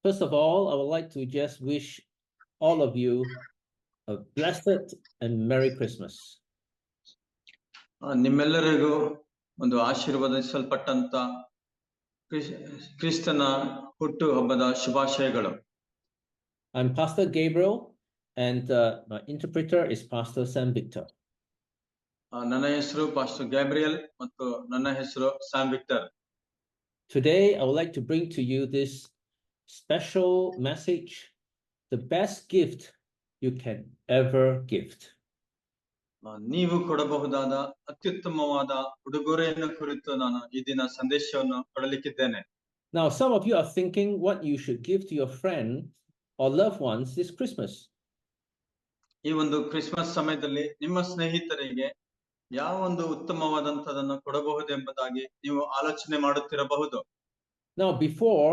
First of all, I would like to just wish all of you a blessed and Merry Christmas. ನಿಮ್ಮೆಲ್ಲರಿಗೂ ಒಂದು ಆಶೀರ್ವದಿಸಲ್ಪಟ್ಟಂತ ಕ್ರಿಸ್ತನ ಹುಟ್ಟು ಹಬ್ಬದ ಶುಭಾಶಯಗಳು. I'm Pastor Gabriel and my interpreter is Pastor Sam Victor. ನನ್ನ ಹೆಸರು pastor Gabriel ಮತ್ತು ನನ್ನ ಹೆಸರು Sam Victor. Today I would like to bring to you this special message, the best gift you can ever give. ನೀವು ಕೊಡಬಹುದಾದ ಅತ್ಯುತ್ತಮವಾದ ಉಡುಗೊರೆಯನ್ನು ಕುರಿತು ನಾನು ಈ ದಿನ ಸಂದೇಶವನ್ನು ಕೊಡಲಿಕ್ಕಿದ್ದೇನೆ. Now some of you are thinking what you should give to your friend or loved ones this Christmas. ಈ ಒಂದು ಕ್ರಿಸ್ಮಸ್ ಸಮಯದಲ್ಲಿ ನಿಮ್ಮ ಸ್ನೇಹಿತರಿಗೆ ಯಾವ ಒಂದು ಉತ್ತಮವಾದಂತದನ್ನು ಕೊಡಬಹುದೆಂಬುದಾಗಿ ನೀವು ಆಲೋಚನೆ ಮಾಡುತ್ತಿರಬಹುದು. Now before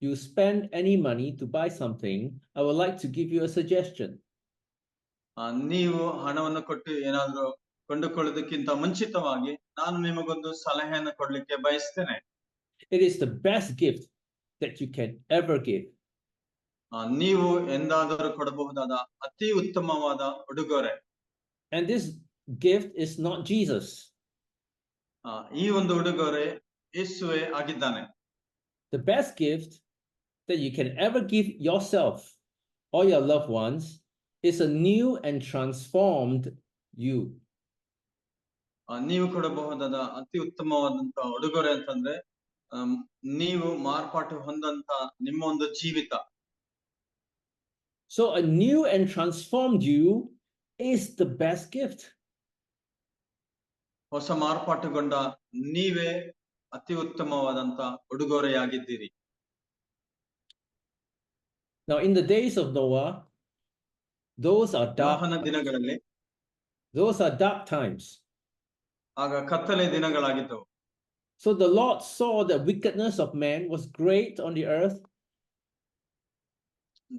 you spend any money to buy something, I would like to give you a suggestion. ನೀವು ಹಣವನ್ನು ಕೊಟ್ಟು ಏನಾದರೂ ಕೊಂಡುಕೊಳ್ಳೋದಕ್ಕಿಂತ ಮುಂಚಿತವಾಗಿ ನಾನು ನಿಮಗೊಂದು ಸಲಹೆಯನ್ನು ಕೊಡ್ಲಿಕ್ಕೆ ಬಯಸ್ತೇನೆ. It is the best gift that you can ever give. ನೀವು ಎಂದಾದರೂ ಕೊಡಬಹುದಾದ ಅತಿ ಉತ್ತಮವಾದ ಉಡುಗೊರೆ. And this gift is not Jesus. ಈ ಒಂದು ಉಡುಗೊರೆ ಯೇಸುವೇ ಆಗಿದ್ದಾನೆ. The best gift that you can ever give yourself or your loved ones is a new and transformed you. ನೀವು ಕೊಡಬಹುದಾದ ಅತಿ ಉತ್ತಮವಾದಂತ ಉಡುಗೊರೆ ಅಂತಂದ್ರೆ ನೀವು ಮಾರ್ಪಾಟು ಹೊಂದಂತ ನಿಮ್ಮ ಒಂದು ಜೀವಿತ. So a new and transformed you is the best gift. ಹೊಸ ಮಾರ್ಪಾಟುಗೊಂಡ ನೀವೇ ಅತಿ ಉತ್ತಮವಾದಂತ ಉಡುಗೊರೆಯಾಗಿದ್ದೀರಿ. Now in the days of Noah, those are dark ದಿನಗಳಲ್ಲಿ those are dark times. ಆಗ ಕತ್ತಲೆ ದಿನಗಳಾಗಿದ್ದವು. So the Lord saw the wickedness of man was great on the earth.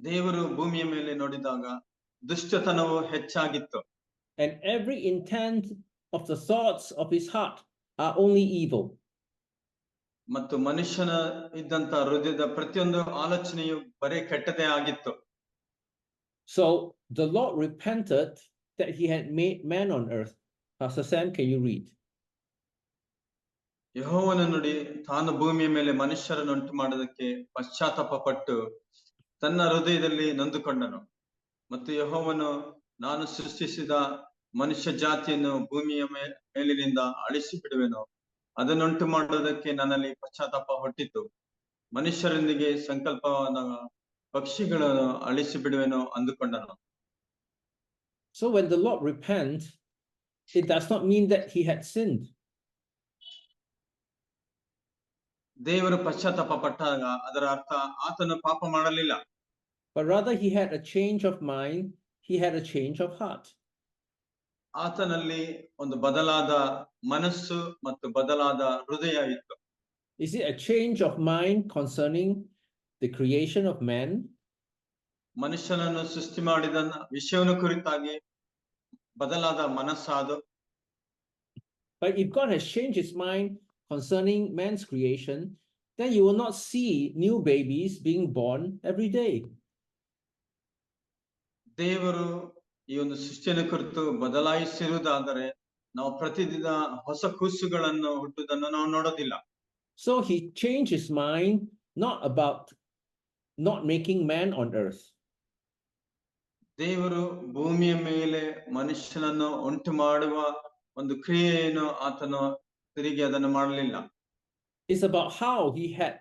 ದೇವರು ಭೂಮಿಯ ಮೇಲೆ ನೋಡಿದಾಗ ದುಷ್ಟತನವು ಹೆಚ್ಚಾಗಿತ್ತು. And every intent of the thoughts of his heart are only evil. ಮತ್ತು ಮನುಷ್ಯನ ಇದ್ದಂತ ಹೃದಯದ ಪ್ರತಿಯೊಂದು ಆಲೋಚನೆಯು ಬರೀ ಕೆಟ್ಟದೇ ಆಗಿತ್ತು. So the Lord repented that he had made man on earth. Pastor Sam, can you read? ಯೆಹೋವನ ನುಡಿ ತಾನು ಭೂಮಿಯ ಮೇಲೆ ಮನುಷ್ಯರನ್ನು ಉಂಟು ಮಾಡೋದಕ್ಕೆ ಪಶ್ಚಾತ್ತಾಪ ಪಟ್ಟು ತನ್ನ ಹೃದಯದಲ್ಲಿ ನೊಂದುಕೊಂಡನು. ಮತ್ತು ಯೆಹೋವನು ನಾನು ಸೃಷ್ಟಿಸಿದ ಮನುಷ್ಯ ಜಾತಿಯನ್ನು ಭೂಮಿಯ ಮೇಲಿನಿಂದ ಅಳಿಸಿ ಬಿಡುವೆನು, ಅದನ್ನುಂಟು ಮಾಡೋದಕ್ಕೆ ನನ್ನಲ್ಲಿ ಪಶ್ಚಾತ್ತಾಪ ಹುಟ್ಟಿತು, ಮನುಷ್ಯರೊಂದಿಗೆ ಸಂಕಲ್ಪವನ್ನು ಪಕ್ಷಿಗಳನ್ನು ಅಳಿಸಿ ಬಿಡುವೆನು ಅಂದುಕೊಂಡನು. So when the Lord repent, it does not mean that he had sinned. ದೇವರು ಪಶ್ಚಾತ್ತಾಪ ಪಟ್ಟಾಗ ಅದರ ಅರ್ಥ ಆತನು ಪಾಪ ಮಾಡಲಿಲ್ಲ. But rather he had a change of mind, he had a change of heart. ಆತನಲ್ಲಿ ಒಂದು ಬದಲಾದ ಮನಸ್ಸು ಮತ್ತು ಬದಲಾದ ಹೃದಯ ಇತ್ತು. Is it a change of mind concerning the creation of man? ಮನುಷ್ಯನನ್ನು ಸೃಷ್ಟಿ ಮಾಡಿದ ವಿಷಯವನ್ನು ಕುರಿತಾಗಿ ಬದಲಾದ ಮನಸ್ಸಾದು. But if God has changed his mind concerning man's creation, then you will not see new babies being born every day. ದೇವರು ಈ ಒಂದು ಸೃಷ್ಟಿಯನ್ನು ಕುರಿತು ಬದಲಾಯಿಸಿರುವುದಾದರೆ ನಾವು ಪ್ರತಿದಿನ ಹೊಸ ಕೂಸುಗಳನ್ನು ಹುಟ್ಟುವುದನ್ನು ನಾವು ನೋಡೋದಿಲ್ಲ. So he changed his mind not about not making man on earth. ದೇವರು ಭೂಮಿಯ ಮೇಲೆ ಮನುಷ್ಯನನ್ನು ಉಂಟು ಮಾಡುವ ಒಂದು ಕ್ರಿಯೆಯನ್ನು ಆತನು ತಿರುಗಿ ಅದನ್ನು ಮಾಡಲಿಲ್ಲ. It's about how he had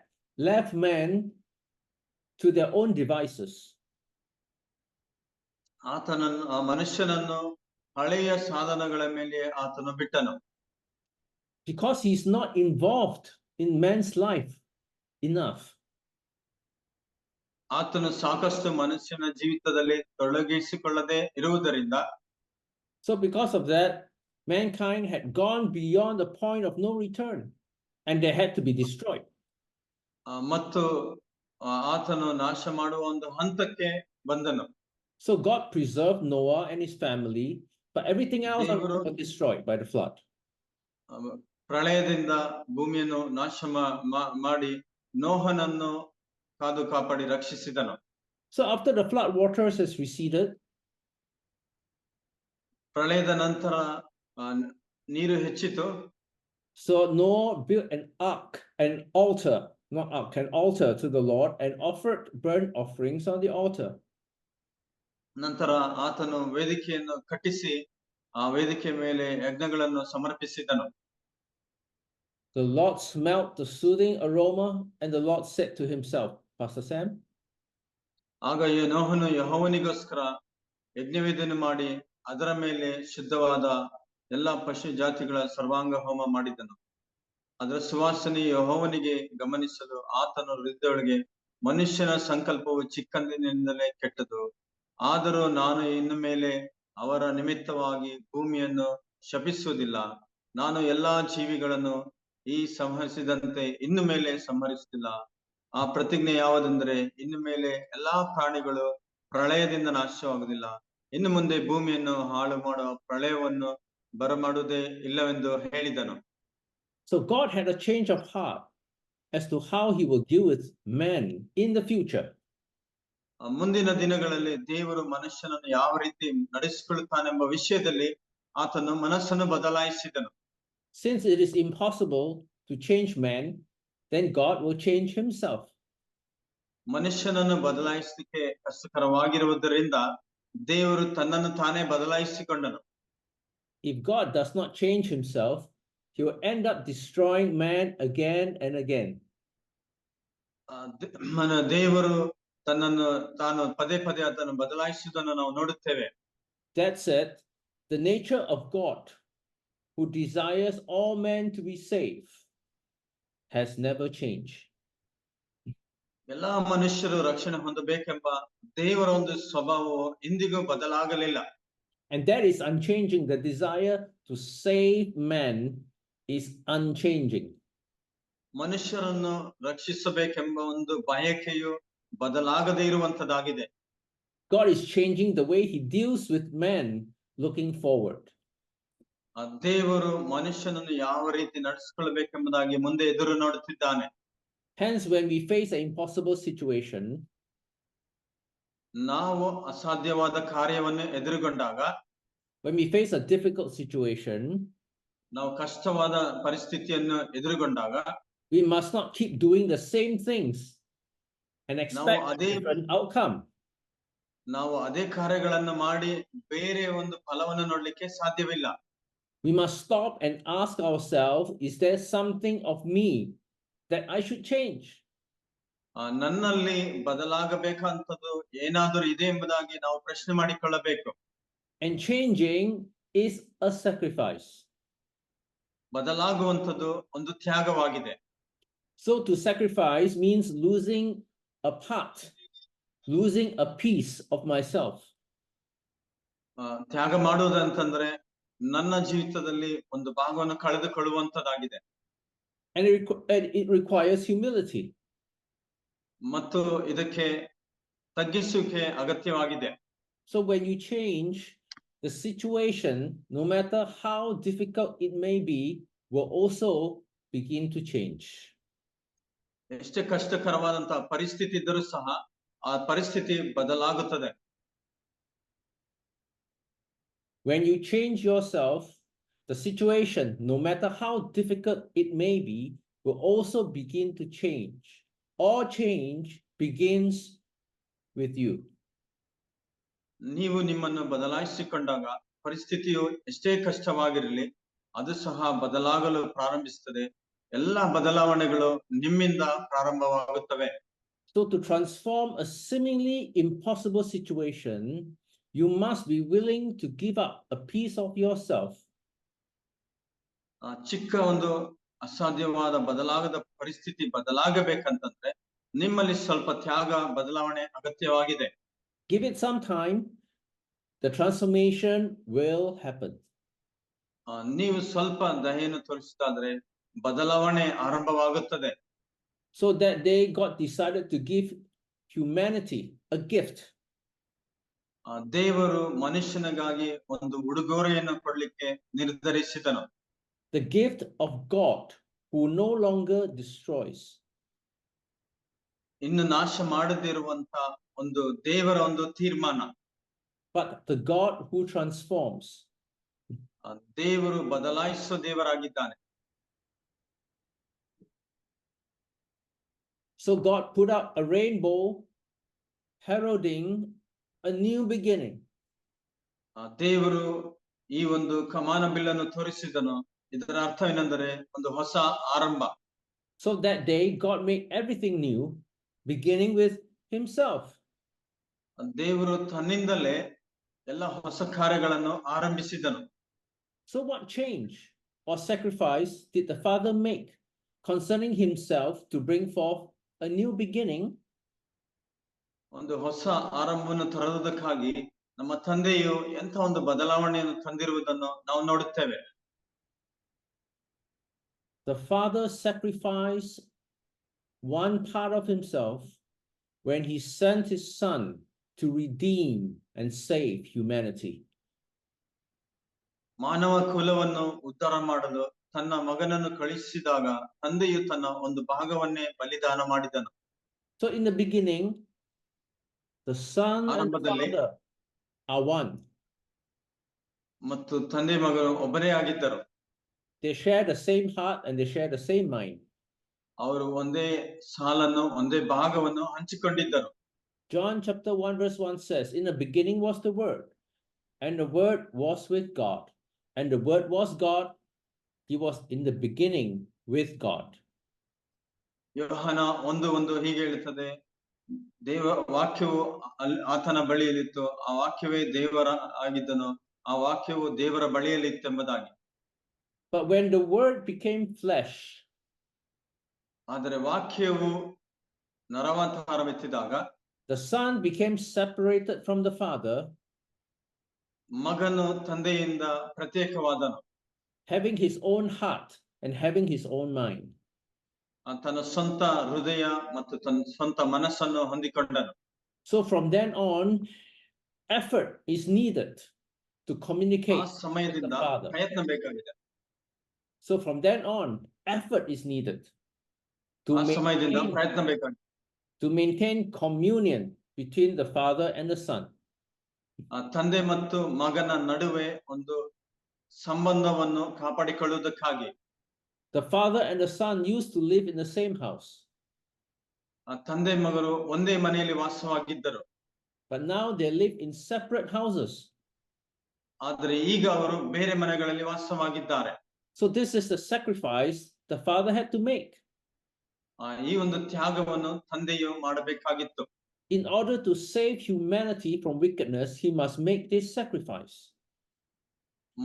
left man to their own devices. ಆತನನ್ನು ಆ ಮನುಷ್ಯನನ್ನು ಹಳೆಯ ಸಾಧನಗಳ ಮೇಲೆ ಆತನು ಬಿಟ್ಟನು. Because he's not involved in man's life enough. ಆತನು ಸಾಕಷ್ಟು ಮನುಷ್ಯನ ಜೀವಿತದಲ್ಲಿ ತೊಡಗಿಸಿಕೊಳ್ಳದೆ ಇರುವುದರಿಂದ. So because of that, mankind had gone beyond the point of no return and they had to be destroyed. ಮತ್ತು ಆತನು ನಾಶ ಮಾಡುವ ಒಂದು ಹಂತಕ್ಕೆ ಬಂದನು. So God preserved Noah and his family, but everything else was destroyed by the flood. ಪ್ರಳಯದಿಂದ ಭೂಮಿಯನ್ನು ನಾಶ ಮಾಡಿ ನೋಹನನ್ನು ಕಾದು ಕಾಪಾಡಿ ರಕ್ಷಿಸಿದನು. So after the flood waters has receded, ಪ್ರಳಯದ ನಂತರ ನೀರು ಹೆಚ್ಚಿತು. so Noah built an ark, an altar, not ark, an altar to the Lord and offered burnt offerings on the altar. ನಂತರ ಆತನು ವೇದಿಕೆಯನ್ನು ಕಟ್ಟಿಸಿ ಆ ವೇದಿಕೆ ಮೇಲೆ ಯಜ್ಞಗಳನ್ನು ಸಮರ್ಪಿಸಿದನು. The Lord smelt the soothing aroma, and the Lord said to himself, Pastor Sam. ಆಗ ನೋಹನು ಯೆಹೋವನಿಗೋಸ್ಕರ ಯಜ್ಞವೇದಿಯನ್ನು ಮಾಡಿ ಅದರ ಮೇಲೆ ಶುದ್ಧವಾದ ಎಲ್ಲಾ ಪಶು ಜಾತಿಗಳ ಸರ್ವಾಂಗ ಹೋಮ ಮಾಡಿದನು. ಅದರ ಸುವಾಸನೆ ಯೆಹೋವನಿಗೆ ಗಮನಿಸಲು ಆತನು ಹೃದಯದೊಳಗೆ, ಮನುಷ್ಯನ ಸಂಕಲ್ಪವು ಚಿಕ್ಕಂದಿನಿಂದಲೇ ಕೆಟ್ಟದು, ಆದರೂ ನಾನು ಇನ್ನು ಮೇಲೆ ಅವರ ನಿಮಿತ್ತವಾಗಿ ಭೂಮಿಯನ್ನು ಶಪಿಸುವುದಿಲ್ಲ. ನಾನು ಎಲ್ಲಾ ಜೀವಿಗಳನ್ನು ಈ ಸಂಹರಿಸಿದಂತೆ ಇನ್ನು ಮೇಲೆ ಸಂಹರಿಸುತ್ತಿಲ್ಲ. ಆ ಪ್ರತಿಜ್ಞೆ ಯಾವುದೆಂದರೆ, ಇನ್ನು ಮೇಲೆ ಎಲ್ಲಾ ಪ್ರಾಣಿಗಳು ಪ್ರಳಯದಿಂದ ನಾಶವಾಗುವುದಿಲ್ಲ. ಇನ್ನು ಮುಂದೆ ಭೂಮಿಯನ್ನು ಹಾಳು ಮಾಡುವ ಪ್ರಳಯವನ್ನು ಬರಮಾಡುವುದೇ ಇಲ್ಲವೆಂದು ಹೇಳಿದನು. So God had a change of heart as to how he will deal with men in the future. ಮುಂದಿನ ದಿನಗಳಲ್ಲಿ ದೇವರು ಮನುಷ್ಯನನ್ನು ಯಾವ ರೀತಿ ನಡೆಸಿಕೊಳ್ಳುತ್ತಾನೆಂಬ ವಿಷಯದಲ್ಲಿ ಆತನು ಮನಸ್ಸನ್ನು ಬದಲಾಯಿಸಿದನು. Since it is impossible to change man, then God will change himself. ಮನುಷ್ಯನನ್ನು ಬದಲಾಯಿಸಲಿಕ್ಕೆ ಕಷ್ಟಕರವಾಗಿರುವುದರಿಂದ ದೇವರು ತನ್ನನ್ನು ತಾನೇ ಬದಲಾಯಿಸಿಕೊಂಡನು. If God does not change himself, he will end up destroying man again and again. ದೇವರು ತನ್ನನ್ನು ತಾನು ಪದೇ ಪದೇ ಅದನ್ನು ಬದಲಾಯಿಸುವುದನ್ನು ನಾವು ನೋಡುತ್ತೇವೆ. That said, the nature of God, who desires all men to be saved, has never changed. ಎಲ್ಲಾ ಮನುಷ್ಯರು ರಕ್ಷಣೆ ಹೊಂದಬೇಕೆಂಬ ದೇವರ ಒಂದು ಸ್ವಭಾವವು ಇಂದಿಗೂ ಬದಲಾಗಲಿಲ್ಲ. And that is unchanging. The desire to save men is unchanging. ಮನುಷ್ಯರನ್ನು ರಕ್ಷಿಸಬೇಕೆಂಬ ಒಂದು ಬಯಕೆಯು ಬದಲಾಗದೇ ಇರುವಂತದಾಗಿದೆ. God is changing the way he deals with men looking forward. ದೇವರು ಮನುಷ್ಯನನ್ನು ಯಾವ ರೀತಿ ನಡೆಸಿಕೊಳ್ಳಬೇಕೆಂಬುದಾಗಿ ಮುಂದೆ ಎದುರು ನೋಡುತ್ತಿದ್ದಾನೆ. Hence, when we face an impossible situation, ನಾವು ಅಸಾಧ್ಯವಾದ ಕಾರ್ಯವನ್ನು ಎದುರುಗೊಂಡಾಗ, when we face a difficult situation, ನಾವು ಕಷ್ಟವಾದ ಪರಿಸ್ಥಿತಿಯನ್ನು ಎದುರುಗೊಂಡಾಗ, we must not keep doing the same things and expect a different outcome. ನಾವು ಅದೇ ಕಾರ್ಯಗಳನ್ನು ಮಾಡಿ ಬೇರೆ ಒಂದು ಫಲವನ್ನು ನೋಡ್ಲಿಕ್ಕೆ ಸಾಧ್ಯವಿಲ್ಲ. We must stop and ask ourselves, is there something of me that I should change? ನನ್ನಲ್ಲಿ ಬದಲಾಗಬೇಕಂತದ್ದು ಏನಾದರೂ ಇದೆ ಎಂಬುದಾಗಿ ನಾವು ಪ್ರಶ್ನೆ ಮಾಡಿಕೊಳ್ಳಬೇಕು. And changing is a sacrifice. ಬದಲಾಗುವಂತದ್ದು ಒಂದು ತ್ಯಾಗವಾಗಿದೆ. So to sacrifice means losing a part, losing a piece of myself. ತ್ಯಾಗ ಮಾಡುವುದು ಅಂತಂದ್ರೆ ನನ್ನ ಜೀವಿತದಲ್ಲಿ ಒಂದು ಭಾಗವನ್ನು ಕಳೆದುಕೊಳ್ಳುವಂತದ್ದಾಗಿದೆ. And it requires humility. ಮತ್ತು ಇದಕ್ಕೆ ತಗ್ಗಿಸುವಿಕೆ ಅಗತ್ಯವಾಗಿದೆ. So when you change, the situation, no matter how difficult it may be, will also begin to change. ಎಷ್ಟೇ ಕಷ್ಟಕರವಾದಂತಹ ಪರಿಸ್ಥಿತಿ ಇದ್ದರೂ ಸಹ ಆ ಪರಿಸ್ಥಿತಿ ಬದಲಾಗುತ್ತದೆ. When you change yourself, the situation, no matter how difficult it may be, will also begin to change. All change begins with you. ನೀವು ನಿಮ್ಮನ್ನು ಬದಲಾಯಿಸಿಕೊಂಡಾಗ ಪರಿಸ್ಥಿತಿಯು ಎಷ್ಟೇ ಕಷ್ಟವಾಗಿರಲಿ ಅದು ಸಹ ಬದಲಾಗಲು ಪ್ರಾರಂಭಿಸುತ್ತದೆ. ಎಲ್ಲ ಬದಲಾವಣೆಗಳು ನಿಮ್ಮಿಂದ ಪ್ರಾರಂಭವಾಗುತ್ತವೆ. So to transform a seemingly impossible situation, you must be willing to give up a piece of yourself. ಚಿಕ್ಕ ಒಂದು ಅಸಾಧ್ಯವಾದ ಬದಲಾಗದ ಪರಿಸ್ಥಿತಿ ಬದಲಾಗಬೇಕಂತಂದ್ರೆ ನಿಮ್ಮಲ್ಲಿ ಸ್ವಲ್ಪ ತ್ಯಾಗ ಬದಲಾವಣೆ ಅಗತ್ಯವಾಗಿದೆ. Give it some time, the transformation will happen. ನೀವು ಸ್ವಲ್ಪ ದಯೆಯನ್ನು ತೋರಿಸಿದಾದ್ರೆ ಬದಲಾವಣೆ ಆರಂಭವಾಗುತ್ತದೆ. So that day God decided to give humanity a gift. ದೇವರು ಮನುಷ್ಯನಿಗಾಗಿ ಒಂದು ಉಡುಗೊರೆಯನ್ನು ಕೊಡ್ಲಿಕ್ಕೆ ನಿರ್ಧರಿಸಿದನು. The gift of God who no longer destroys. ಇನ್ನು ನಾಶ ಮಾಡದಿರುವಂತ ಒಂದು ದೇವರ ಒಂದು ತೀರ್ಮಾನ. but the God who transforms. ದೇವರು ಬದಲಾಯಿಸೋ ದೇವರಾಗಿದ್ದಾನೆ. So God put up a rainbow heralding a new beginning. ದೇವರು ಈ ಒಂದು ಕಮಾನ ಬಿಲ್ಲನ್ನು ತೋರಿಸಿದನು. ಇದರ ಅರ್ಥವೇನೆಂದರೆ ಒಂದು ಹೊಸ ಆರಂಭ. So that day God made everything new, beginning with himself. ದೇವರು ತನ್ನಿಂದಲೇ ಎಲ್ಲ ಹೊಸ ಕಾರ್ಯಗಳನ್ನು ಆರಂಭಿಸಿದನು. So what change or sacrifice did the Father make concerning himself to bring forth a new beginning? ಒಂದು ಹೊಸ ಆರಂಭವನ್ನು ತರುವುದಕ್ಕಾಗಿ ನಮ್ಮ ತಂದೆಯು ಎಂಥ ಒಂದು ಬದಲಾವಣೆಯನ್ನು ತಂದಿರುವುದನ್ನು ನಾವು ನೋಡುತ್ತೇವೆ. The Father sacrificed one part of himself when he sent his Son to redeem and save humanity. ಮಾನವ ಕುಲವನ್ನು ಉದ್ಧಾರ ಮಾಡಲು ತನ್ನ ಮಗನನ್ನು ಕಳುಹಿಸಿದಾಗ ತಂದೆಯು ತನ್ನ ಒಂದು ಭಾಗವನ್ನೇ ಬಲಿದಾನ ಮಾಡಿದನು. So in the beginning, the Son and the Father are one. ಮತ್ತು ತಂದೆ ಮಗನು ಒಬ್ಬರೇ ಆಗಿದ್ದರು. They share the same heart and they share the same mind. ಅವರು ಒಂದೇ ಸಾಲನ್ನು ಒಂದೇ ಭಾಗವನ್ನು ಹಂಚಿಕೊಂಡಿದ್ದರು. John chapter 1 verse 1 says, in the beginning was the Word, and the Word was with God, and the Word was God. He was in the beginning with God. ಯೋಹಾನ 1:1 ಹೀಗೆ ಹೇಳುತ್ತದೆ, ದೇವ ವಾಕ್ಯವು ಆತನ ಬಳಿಯಲ್ಲಿತ್ತು, ಆ ವಾಕ್ಯವೇ ದೇವರ ಆಗಿದ್ದನು, ಆ ವಾಕ್ಯವು ದೇವರ ಬಳಿಯಲ್ಲಿತ್ತೆಂಬುದಾಗಿ. But when the Word became flesh, ಆದರೆ ವಾಕ್ಯವು ನರವತಾರವೆತ್ತಿದಾಗ the Son became separated from the Father, ಮಗನು ತಂದೆಯಿಂದ ಪ್ರತ್ಯೇಕವಾದನು, having his own heart and having his own mind. ತನ್ನ ಸ್ವಂತ ಹೃದಯ ಮತ್ತು ತನ್ನ ಸ್ವಂತ ಮನಸ್ಸನ್ನು ಹೊಂದಿಕೊಂಡನು. So from then on, effort is needed to communicate with the Father. ಪ್ರಯತ್ನ ಬೇಕಾಗಿದೆ. So from then on, effort is needed to maintain communion between the Father and the Son. ತಂದೆ ಮತ್ತು ಮಗನ ನಡುವೆ ಒಂದು ಸಂಬಂಧವನ್ನು ಕಾಪಾಡಿಕೊಳ್ಳುವುದಕ್ಕಾಗಿ. The Father and the Son used to live in the same house. ತಂದೆ ಮಗರು ಒಂದೇ ಮನೆಯಲ್ಲಿ ವಾಸವಾಗಿದ್ದರು. But now they live in separate houses. ಆದರೆ ಈಗ ಅವರು ಬೇರೆ ಮನೆಗಳಲ್ಲಿ ವಾಸವಾಗಿದ್ದಾರೆ. So this is the sacrifice the Father had to make. ಈ ಒಂದು ತ್ಯಾಗವನ್ನು ತಂದೆಯು ಮಾಡಬೇಕಾಗಿತ್ತು. In order to save humanity from wickedness, he must make this sacrifice.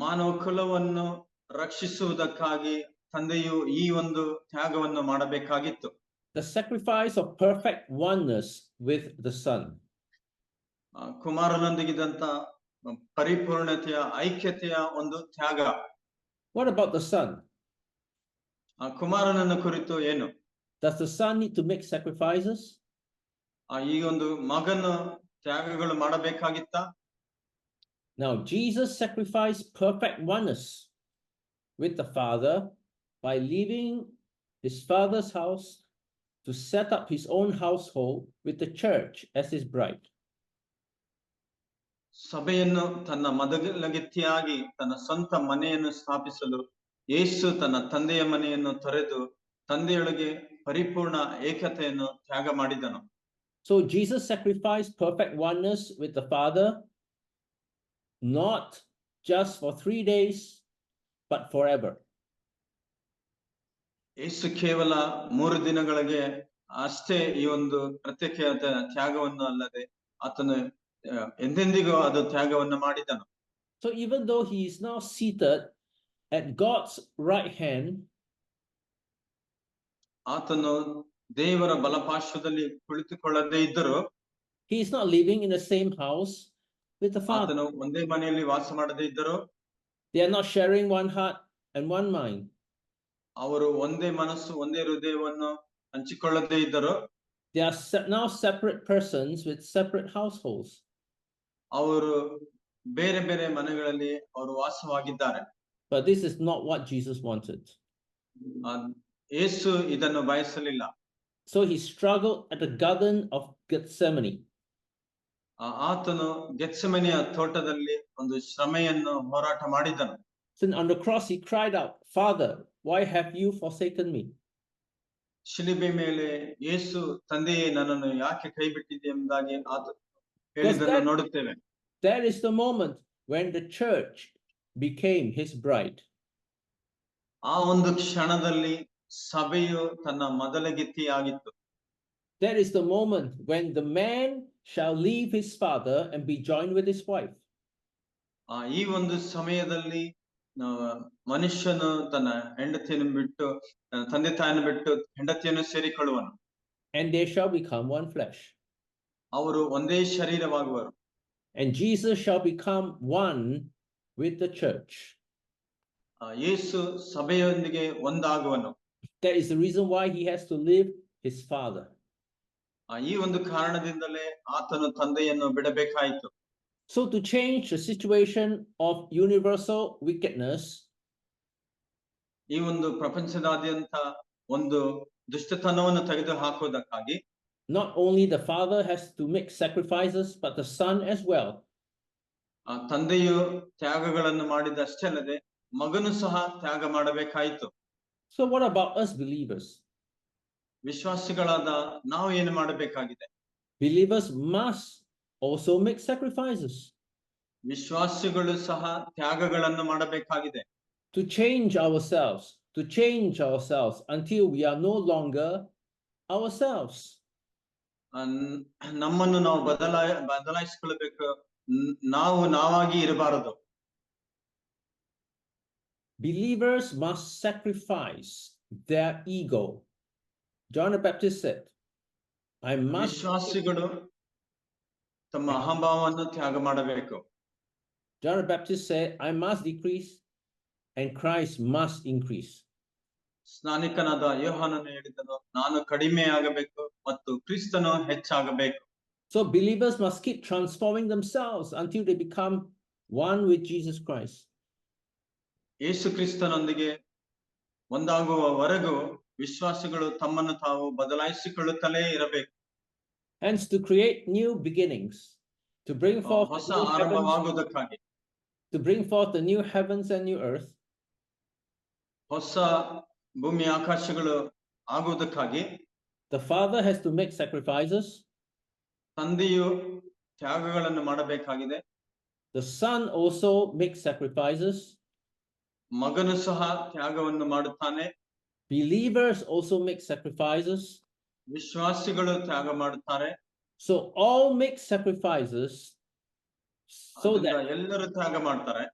ಮಾನವ ಕುಲವನ್ನು ರಕ್ಷಿಸುವುದಕ್ಕಾಗಿ ತಂದೆಯು ಈ ಒಂದು ತ್ಯಾಗವನ್ನು ಮಾಡಬೇಕಾಗಿತ್ತು. The sacrifice of perfect oneness with the Son. ಕುಮಾರನೊಂದಿಗಿದ್ದಂತ ಪರಿಪೂರ್ಣತೆಯ ಐಕ್ಯತೆಯ ಒಂದು ತ್ಯಾಗ. What about the Son? ಕುಮಾರನನ್ನು ಕುರಿತು ಏನು? Does the Son need to make sacrifices? ಈ ಒಂದು ಮಗನು ತ್ಯಾಗಗಳು ಮಾಡಬೇಕಾಗಿತ್ತ? Now Jesus sacrificed perfect oneness with the Father by leaving his Father's house to set up his own household with the church as his bride. ಸಭೆಯನ್ನು ತನ್ನ ಮದಲಗಿತ್ತಿಯಾಗಿ ತನ್ನ ಸ್ವಂತ ಮನೆಯನ್ನು ಸ್ಥಾಪಿಸಲು ಯೇಸು ತನ್ನ ತಂದೆಯ ಮನೆಯನ್ನು ತೊರೆದು ತಂದೆಯೊಳಗೆ ಪರಿಪೂರ್ಣ ಏಕತೆಯನ್ನು ತ್ಯಾಗ ಮಾಡಿದನು. So Jesus sacrificed perfect oneness with the Father, not just for 3 days, but forever. ಯೇಸು ಕೇವಲ 3 ದಿನಗಳಿಗೆ ಅಷ್ಟೇ ಈ ಒಂದು ಪ್ರತ್ಯೇಕವಾದ ತ್ಯಾಗವನ್ನು ಅಲ್ಲದೆ ಆತನು ಎಂದೆಂದಿಗೂ ಅದು ತ್ಯಾಗವನ್ನು ಮಾಡಿದನು. So even though he is now seated at God's right hand, ಆತನು ದೇವರ ಬಲಪಾರ್ಶ್ವದಲ್ಲಿ ಕುಳಿತುಕೊಳ್ಳದೇ ಇದ್ದರೂ, he is not living in the same house with the Father. ಆತನು ಒಂದೇ ಮನೆಯಲ್ಲಿ ವಾಸ ಮಾಡದೇ ಇದ್ದರೂ, they are not sharing one heart and one mind. ಅವರು ಒಂದೇ ಮನಸ್ಸು ಒಂದೇ ಹೃದಯವನ್ನು ಹಂಚಿಕೊಳ್ಳದೇ ಇದ್ದರೂ, they are now separate persons with separate households. ಅವರು ಬೇರೆ ಬೇರೆ ಮನೆಗಳಲ್ಲಿ ಅವರು ವಾಸವಾಗಿದ್ದಾರೆ. But this is not what Jesus wanted. ಯೇಸು ಇದನ್ನು ಬಯಸಲಿಲ್ಲ. So he struggled at the Garden of Gethsemane. ಆತನು ಗೆತ್ಸೆಮನೆಯ ತೋಟದಲ್ಲಿ ಒಂದು ಶ್ರಮೆಯನ್ನು ಹೋರಾಟ ಮಾಡಿದನು. So on the cross he cried out, Father, why have you forsaken me? ಶಿಲುಬೆ ಮೇಲೆ ಯೇಸು ತಂದೆಯೇ ನನ್ನನ್ನು ಯಾಕೆ ಕೈ ಬಿಟ್ಟಿದೆ ಎಂಬುದಾಗಿ ಆತ ಹೇಳಿದ್ದನ್ನು ನೋಡುತ್ತೇವೆ. That is the moment when the church became his bride. ಆ ಒಂದು ಕ್ಷಣದಲ್ಲಿ ಸಭೆಯು ತನ್ನ ಮೊದಲಗಿತ್ತಿಯಾಗಿತ್ತು. That is the moment when the man shall leave his father and be joined with his wife. ಈ ಒಂದು ಸಮಯದಲ್ಲಿ ಮನುಷ್ಯನು ತನ್ನ ಹೆಂಡತಿಯನ್ನು ಬಿಟ್ಟು ತಂದೆ ತಾಯಿಯನ್ನು ಬಿಟ್ಟು ಹೆಂಡತಿಯನ್ನು ಸೇರಿಕೊಳ್ಳುವನು. And they shall become one flesh. ಅವರು ಒಂದೇ ಶರೀರವಾಗುವರು. And Jesus shall become one with the church. Yesu ಸಭೆಯೊಂದಿಗೆ ಒಂದಾಗುವನು. That is the reason why he has to leave his father. ಈ ಒಂದು ಕಾರಣದಿಂದಲೇ ಆತನು ತಂದೆಯನ್ನು ಬಿಡಬೇಕಾಯಿತು. So to change the situation of universal wickedness, ಈ ಒಂದು ಪ್ರಪಂಚದಾದ್ಯಂತ ಒಂದು ದುಷ್ಟತನವನ್ನು ತೆಗೆದು ಹಾಕುವುದಕ್ಕಾಗಿ not only the father has to make sacrifices, but the son as well. ತಂದೆಯು ತ್ಯಾಗಗಳನ್ನು ಮಾಡಿದಷ್ಟೇ ಅಲ್ಲದೆ ಮಗನು ಸಹ ತ್ಯಾಗ ಮಾಡಬೇಕಾಯಿತು. So what about us believers? ವಿಶ್ವಾಸಿಗಳಾದ ನಾವು ಏನು ಮಾಡಬೇಕಾಗಿದೆ? Believers must also make sacrifices. ವಿಶ್ವಾಸಿಗಳು ಸಹ ತ್ಯಾಗಗಳನ್ನು ಮಾಡಬೇಕಾಗಿದೆ. To change ourselves until we are no longer ourselves. ನಮ್ಮನ್ನು ನಾವು ಬದಲಾಯಿಸಿಕೊಳ್ಳಬೇಕು. ನಾವು ನಾವಾಗಿ ಇರಬಾರದು. Believers must sacrifice their ego. John the Baptist said, I must. ವಿಶ್ವಾಸಿಗಳು ತಮ್ಮ ಅಹಂಭಾವವನ್ನು ತ್ಯಾಗ ಮಾಡಬೇಕು. John the Baptist said, I must decrease and Christ must increase. ಸ್ನಾನಿಕನಾದ ಯೋಹಾನನು ಹೇಳಿದನು, ನಾನು ಕಡಿಮೆ ಆಗಬೇಕು ಮತ್ತು ಕ್ರಿಸ್ತನು ಹೆಚ್ಚಾಗಬೇಕು. So believers must keep transforming themselves until they become one with Jesus Christ. ಯೇಸು ಕ್ರಿಸ್ತನೊಂದಿಗೆ ಒಂದಾಗುವವರೆಗೂ ವಿಶ್ವಾಸಿಗಳು ತಮ್ಮನ್ನು ತಾವು ಬದಲಾಯಿಸಿಕೊಳ್ಳುತ್ತಲೇ ಇರಬೇಕು. Hence to create new beginnings, to bring forth ಹೊಸ ಆರಂಭವಾಗುವುದಕ್ಕಾಗಿ, to bring forth the new heavens and new earth. ಹೊಸ ಭೂಮಿ ಆಕಾಶಗಳು ಆಗುವುದಕ್ಕಾಗಿ the father has to make sacrifices. ತಂದೆಯು ತ್ಯಾಗಗಳನ್ನು ಮಾಡಬೇಕಾಗಿದೆ. The son also makes sacrifices. ಮಗನು ಸಹ ತ್ಯಾಗವನ್ನು ಮಾಡುತ್ತಾನೆ. Believers also make sacrifices. ವಿಶ್ವಾಸಿಗಳು ತ್ಯಾಗ ಮಾಡುತ್ತಾರೆ. So all make sacrifices so that ಎಲ್ಲರೂ ತ್ಯಾಗ ಮಾಡ್ತಾರೆ.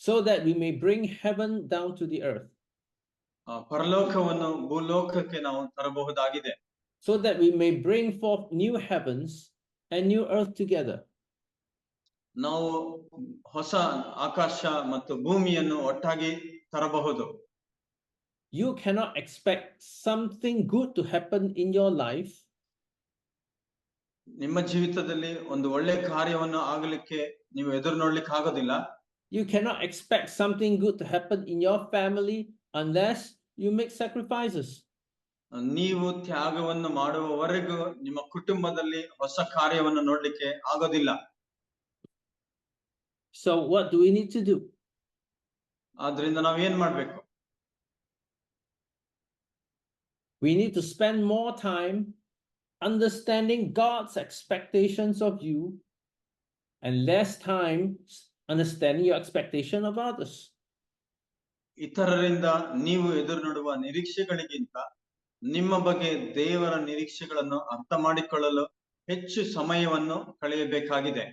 So that we may bring heaven down to the earth. ಪರಲೋಕವನ್ನು ಭೂಲೋಕಕ್ಕೆ ನಾವು ತರಬಹುದಾಗಿದೆ. So that we may bring forth new heavens and new earth together. ನಾವು ಹೊಸ ಆಕಾಶ ಮತ್ತು ಭೂಮಿಯನ್ನು ಒಟ್ಟಾಗಿ ತರಬಹುದು. You cannot expect something good to happen in your life. ನಿಮ್ಮ ಜೀವಿತದಲ್ಲಿ ಒಂದು ಒಳ್ಳೆ ಕಾರ್ಯವನ್ನು ಆಗಲಿಕ್ಕೆ ನೀವು ಎದುರು ನೋಡ್ಲಿಕ್ಕೆ ಆಗೋದಿಲ್ಲ. You cannot expect something good to happen in your family unless you make sacrifices. ನೀವು ತ್ಯಾಗವನ್ನು ಮಾಡುವವರೆಗೂ ನಿಮ್ಮ ಕುಟುಂಬದಲ್ಲಿ ಹೊಸ ಕಾರ್ಯವನ್ನು ನೋಡ್ಲಿಕ್ಕೆ ಆಗೋದಿಲ್ಲ. So what do we need to do? ಆದ್ರಿಂದ ನಾವು ಏನ್ ಮಾಡ್ಬೇಕು? We need to spend more time understanding God's expectations of you and less time understanding your expectation of others. ಇತರರಿಂದ ನೀವು ಎದುರು ನೋಡುವ ನಿರೀಕ್ಷೆಗಳಿಗಿಂತ ನಿಮ್ಮ ಬಗ್ಗೆ ದೇವರ ನಿರೀಕ್ಷೆಗಳನ್ನು ಅರ್ಥ ಮಾಡಿಕೊಳ್ಳಲು ಹೆಚ್ಚು ಸಮಯವನ್ನು ಕಳೆಯಬೇಕಾಗಿದೆ.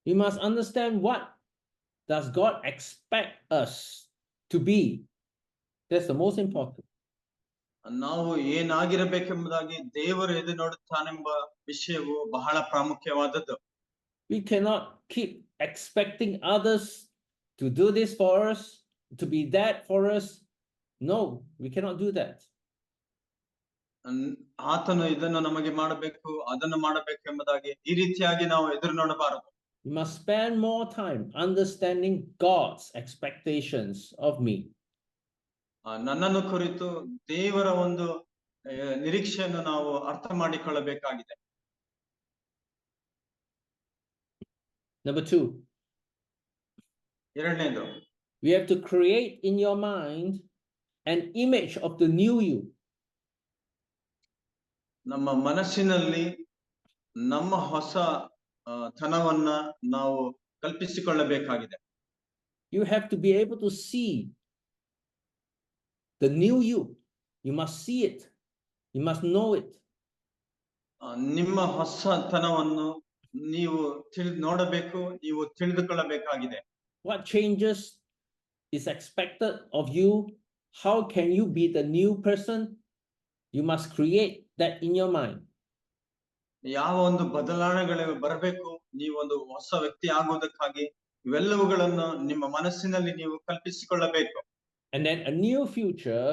We must understand what does God expect us to be. That's the most important. ನಾವು ಏನಾಗಿರಬೇಕೆಂಬುದಾಗಿ ದೇವರು ಎದುರು ನೋಡುತ್ತಾನೆಂಬ ವಿಷಯವು ಬಹಳ ಪ್ರಾಮುಖ್ಯವಾದದ್ದು. We cannot keep expecting others to do this for us, to be that for us. No, we cannot do that. ಆತನು ಇದನ್ನು ನಮಗೆ ಮಾಡಬೇಕು, ಅದನ್ನು ಮಾಡಬೇಕು ಎಂಬುದಾಗಿ ಈ ರೀತಿಯಾಗಿ ನಾವು ಎದುರು ನೋಡಬಾರದು. We must spend more time understanding God's expectations of me. ನನ್ನನ್ನು ಕುರಿತು ದೇವರ ಒಂದು ನಿರೀಕ್ಷೆಯನ್ನು ನಾವು ಅರ್ಥ ಮಾಡಿಕೊಳ್ಳಬೇಕಾಗಿದೆ. Number two, ಎರಡನೇದು, we have to create in your mind an image of the new you. ನಮ್ಮ ಮನಸ್ಸಿನಲ್ಲಿ ನಮ್ಮ ಹೊಸ ತನವನ್ನ ನಾವು ಕಲ್ಪಿಸಿಕೊಳ್ಳಬೇಕಾಗಿದೆ. You have to be able to see the new you. You must see it. You must know it. ನಿಮ್ಮ ಹೊಸತನವನ್ನು ನೀವು ನೋಡಬೇಕು, ನೀವು ತಿಳಿದುಕೊಳ್ಳಬೇಕಾಗಿದೆ. What changes is expected of you? How can you be the new person? You must create that in your mind. ಯಾವ ಒಂದು ಬದಲಾವಣೆಗಳು ಬರಬೇಕು, ನೀವೊಂದು ಹೊಸ ವ್ಯಕ್ತಿ ಆಗುವುದಕ್ಕಾಗಿ ಇವೆಲ್ಲವುಗಳನ್ನು ನಿಮ್ಮ ಮನಸ್ಸಿನಲ್ಲಿ ನೀವು ಕಲ್ಪಿಸಿಕೊಳ್ಳಬೇಕು. And then a new future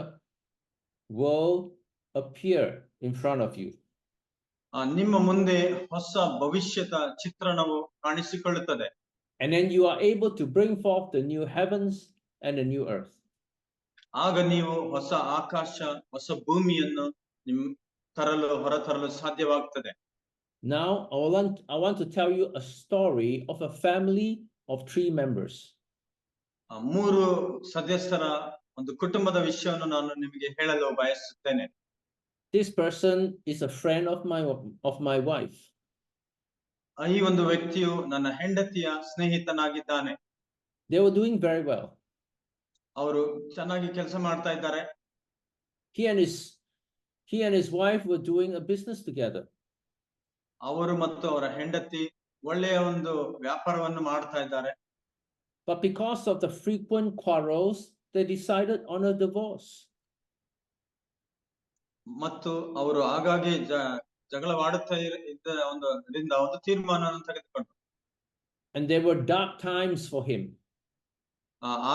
will appear in front of you. ನಿಮ್ಮ ಮುಂದೆ ಹೊಸ ಭವಿಷ್ಯದ ಚಿತ್ರಣವು ಕಾಣಿಸಿಕೊಳ್ಳುತ್ತದೆ. And then you are able to bring forth the new heavens and the new earth. ಆಗ ನೀವು ಹೊಸ ಆಕಾಶ, ಹೊಸ ಭೂಮಿಯನ್ನು ಹೊರತರಲು ಸಾಧ್ಯವಾಗುತ್ತದೆ. Now I want to tell you a story of a family of 3 members. 3 ಸದಸ್ಯರ ಒಂದು ಕುಟುಂಬದ ವಿಷಯವನ್ನು ನಾನು ನಿಮಗೆ ಹೇಳಲು ಬಯಸುತ್ತೇನೆ. This person is a friend of my wife. ಈ ಒಂದು ವ್ಯಕ್ತಿಯು ನನ್ನ ಹೆಂಡತಿಯ ಸ್ನೇಹಿತನಾಗಿದ್ದಾನೆ. They were doing very well. ಅವರು ಚೆನ್ನಾಗಿ ಕೆಲಸ ಮಾಡ್ತಾ ಇದ್ದಾರೆ. He and his wife were doing a business together. ಅವರು ಮತ್ತು ಅವರ ಹೆಂಡತಿ ಒಳ್ಳೆಯ ಒಂದು ವ್ಯಾಪಾರವನ್ನು ಮಾಡ್ತಾ ಇದ್ದಾರೆ. But because of the frequent quarrels, they decided on a divorce. ಮತ್ತು ಅವರು ಆಗಾಗ್ಗೆ ಜಗಳವಾಡುತ್ತಾ ಇದ್ದ ಒಂದು ತೀರ್ಮಾನವನ್ನು ತೆಗೆದುಕೊಂಡರು. And there were dark times for him.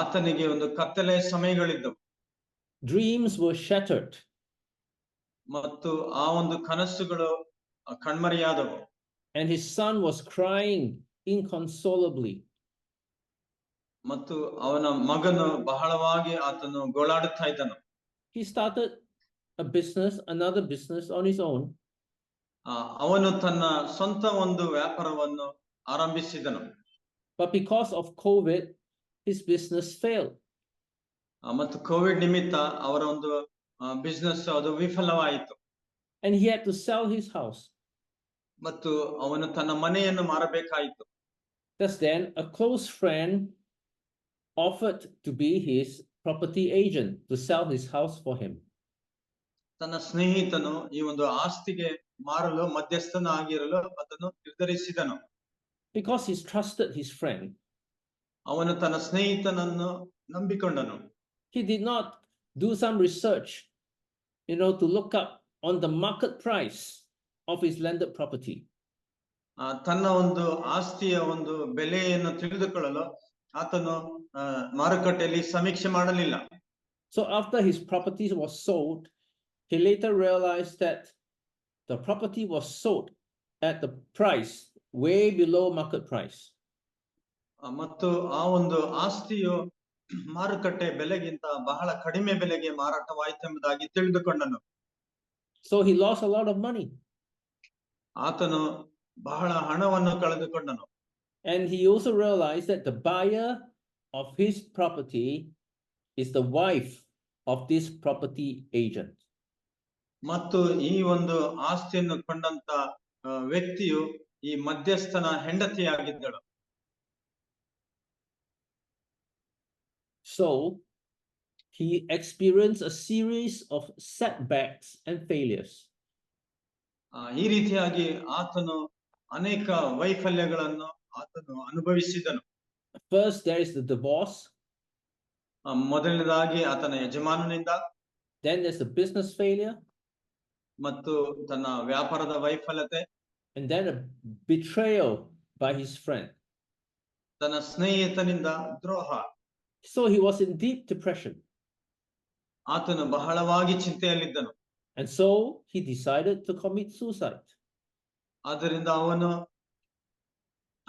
ಆತನಿಗೆ ಒಂದು ಕತ್ತಲೆಯ ಸಮಯಗಳಿದ್ದವು. Dreams were shattered. ಮತ್ತು ಆ ಒಂದು ಕನಸುಗಳು ಕಣ್ಮರೆಯಾದವು. And his son was crying inconsolably. ಮತ್ತು ಅವನ ಮಗನು ಬಹಳವಾಗಿ ಆತನು ಗೋಳಾಡುತ್ತಾ ಇದ್ದನು. He started another business on his own. ಅವನು ತನ್ನ ಸ್ವಂತ ಒಂದು ವ್ಯಾಪಾರವನ್ನು ಆರಂಭಿಸಿದನು. But because of COVID, his business failed. ಮತ್ತು ಕೋವಿಡ್ ನಿಮಿತ್ತ ಅವರ ಒಂದು ಬಿಸಿನೆಸ್ ಅದು ವಿಫಲವಾಯಿತು. And he had to sell his house. ಮತ್ತು ಅವನು ತನ್ನ ಮನೆಯನ್ನು ಮಾರಬೇಕಾಯಿತು. Thus then, a close friend offered to be his property agent to sell his house for him. ತನ್ನ ಸ್ನೇಹಿತನು ಈ ಒಂದು ಆಸ್ತಿಗೆ ಮಾರಲು ಮಧ್ಯಸ್ಥನಾಗಿರಲು ಅದನ್ನು ನಿರ್ಧರಿಸಿದನು. Because he trusted his friend. ಅವನು ತನ್ನ ಸ್ನೇಹಿತನನ್ನು ನಂಬಿಕೊಂಡನು. He did not do some research, to look up on the market price of his landed property. ತನ್ನ ಒಂದು ಆಸ್ತಿಯ ಒಂದು ಬೆಲೆಯನ್ನು ತಿಳಿದುಕೊಳ್ಳಲು ಆತನು ಮಾರುಕಟ್ಟೆಯಲ್ಲಿ ಸಮೀಕ್ಷೆ ಮಾಡಲಿಲ್ಲ. So after his property was sold, he later realized that the property was sold at the price way below market price. ಮತ್ತು ಆ ಒಂದು ಆಸ್ತಿಯು ಮಾರುಕಟ್ಟೆ ಬೆಲೆಗಿಂತ ಬಹಳ ಕಡಿಮೆ ಬೆಲೆಗೆ ಮಾರಾಟವಾಯಿತೆಂಬುದಾಗಿ ತಿಳಿದುಕೊಂಡನು. So he lost a lot of money. ಆತನು ಬಹಳ ಹಣವನ್ನು ಕಳೆದುಕೊಂಡನು. And he also realized that the buyer of his property is the wife of this property agent. ಮತ್ತು ಈ ಒಂದು ಆಸ್ತಿಯನ್ನು ಕೊಂಡಂತ ವ್ಯಕ್ತಿಯು ಈ ಮಧ್ಯಸ್ಥನ ಹೆಂಡತಿಯಾಗಿದ್ದಳು. So he experienced a series of setbacks and failures. ಈ ರೀತಿಯಾಗಿ ಆತನು ಅನೇಕ ವೈಫಲ್ಯಗಳನ್ನು ಆತನು ಅನುಭವಿಸಿದನು. First, there is the divorce. ಮೊದಲನೇದಾಗಿ ಆತನ ಯಜಮಾನನಿಂದ. Then there's the business failure. ಮತ್ತು ತನ್ನ ವ್ಯಾಪಾರದ ವೈಫಲ್ಯತೆ. And then a betrayal by his friend. ತನ್ನ ಸ್ನೇಹಿತನಿಂದ ದ್ರೋಹ. So he was in deep depression. ಆತನು ಬಹಳವಾಗಿ ಚಿಂತೆಯಲ್ಲಿದ್ದನು. And so he decided to commit suicide. ಆದ್ದರಿಂದ